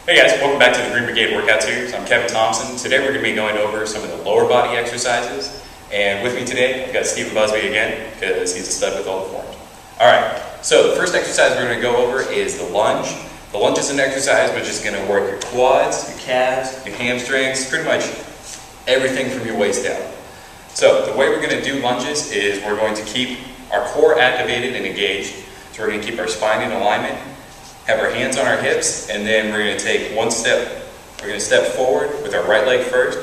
Hey guys, welcome back to the Brigade workout series. I'm Kevin Thompson. Today we're going to be going over some of the lower body exercises. And with me today, I've got Stephen Busby again, because he's a stud with all the forms. Alright, so the first exercise we're going to go over is the lunge. The lunge is an exercise which is going to work your quads, your calves, your hamstrings, pretty much everything from your waist down. So the way we're going to do lunges is we're going to keep our core activated and engaged. So we're going to keep our spine in alignment, have our hands on our hips, and then we're going to take one step. We're going to step forward with our right leg first,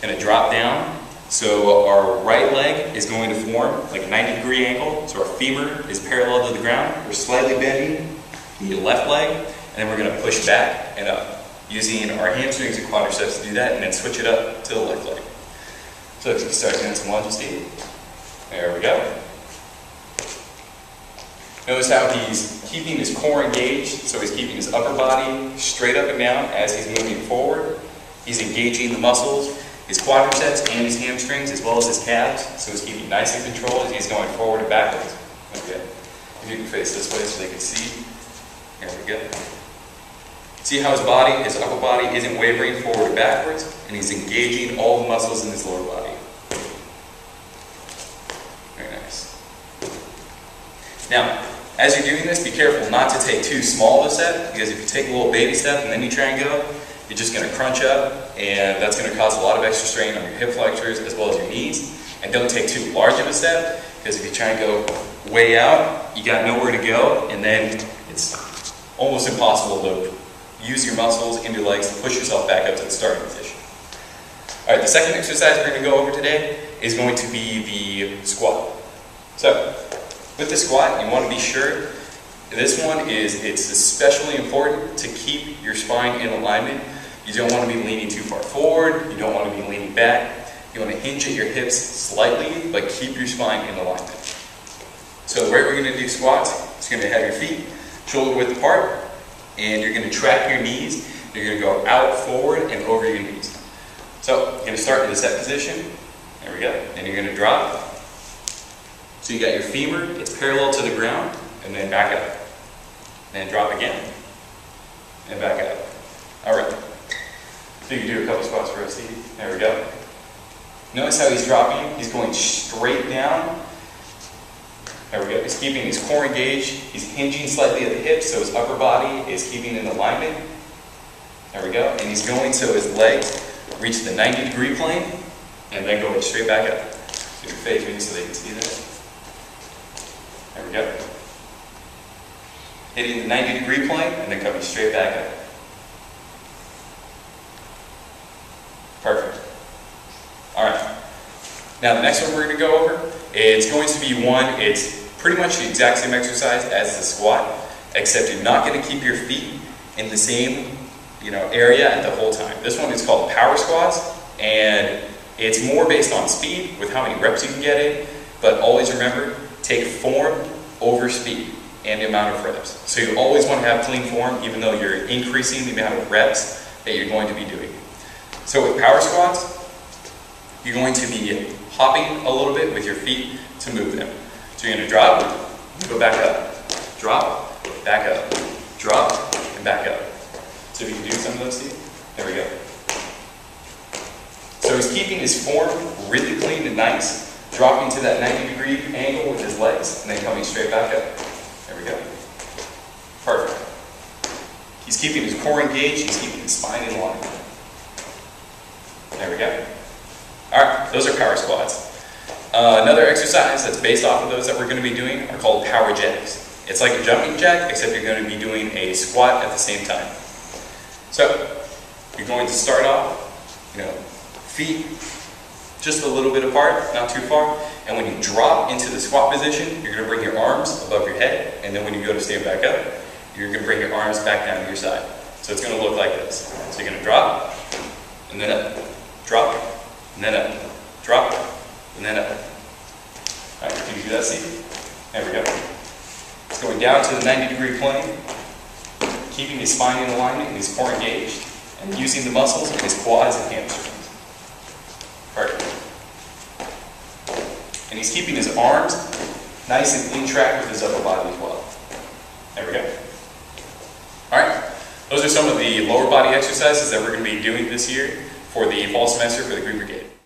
and drop down. So our right leg is going to form like a 90-degree angle, so our femur is parallel to the ground. We're slightly bending the left leg, and then we're going to push back and up, using our hamstrings and quadriceps to do that, and then switch it up to the left leg. So if you can start doing some lunges, Steve. There we go. Notice how he's keeping his core engaged, so he's keeping his upper body straight up and down as he's moving forward. He's engaging the muscles, his quadriceps and his hamstrings, as well as his calves, so he's keeping nice and controlled as he's going forward and backwards. Okay. If you can face this way so they can see. There we go. See how his body, his upper body, isn't wavering forward and backwards, and he's engaging all the muscles in his lower body. Very nice. Now, as you're doing this, be careful not to take too small of a step, because if you take a little baby step and then you try and go, you're just going to crunch up, and that's going to cause a lot of extra strain on your hip flexors as well as your knees. And don't take too large of a step, because if you try and go way out, you got nowhere to go, and then it's almost impossible to use your muscles and your legs to push yourself back up to the starting position. Alright, the second exercise we're going to go over today is going to be the squat. So, with the squat, you want to be sure, this one it's especially important to keep your spine in alignment. You don't want to be leaning too far forward, you don't want to be leaning back. You want to hinge at your hips slightly, but keep your spine in alignment. So the way we're going to do squats, is going to have your feet shoulder width apart, and you're going to track your knees. You're going to go out, forward, and over your knees. So you're going to start in the set position. There we go. Then you're going to drop. So you got your femur, it's parallel to the ground, and then back up. And then drop again, and back up. Alright. So you can do a couple squats for us, Steve. There we go. Notice how he's dropping. He's going straight down. There we go. He's keeping his core engaged. He's hinging slightly at the hips, so his upper body is keeping in alignment. There we go. And he's going so his legs reach the 90-degree plane, and then going straight back up. Do your face me so they can see that. There we go. Hitting the 90-degree plane, and then coming straight back up. Perfect. Alright. Now the next one we're going to go over, it's going to be one, it's pretty much the exact same exercise as the squat, except you're not going to keep your feet in the same area at the whole time. This one is called power squats, and it's more based on speed with how many reps you can get in, but always remember, take form over speed and the amount of reps. So you always want to have clean form, even though you're increasing the amount of reps that you're going to be doing. So with power squats, you're going to be hopping a little bit with your feet to move them. So you're going to drop, go back up, drop, back up, drop, and back up. So if you can do some of those, Steve. There we go. So he's keeping his form really clean and nice, dropping to that 90-degree angle with his legs, and then coming straight back up. There we go. Perfect. He's keeping his core engaged, he's keeping his spine in line. There we go. Alright, those are power squats. Another exercise that's based off of those that we're going to be doing are called power jacks. It's like a jumping jack, except you're going to be doing a squat at the same time. So, you're going to start off, feet just a little bit apart, not too far, and when you drop into the squat position, you're going to bring your arms above your head, and then when you go to stand back up, you're going to bring your arms back down to your side. So it's going to look like this. So you're going to drop, and then up, drop, and then up, drop, and then up. Alright, can you do that, Steve? There we go. It's going down to the 90-degree plane, keeping his spine in alignment and his core engaged, and using the muscles in his quads and hamstrings. Perfect. And he's keeping his arms nice and in track with his upper body as well. There we go. Alright, Those are some of the lower body exercises that we're going to be doing this year for the fall semester for the Green Brigade.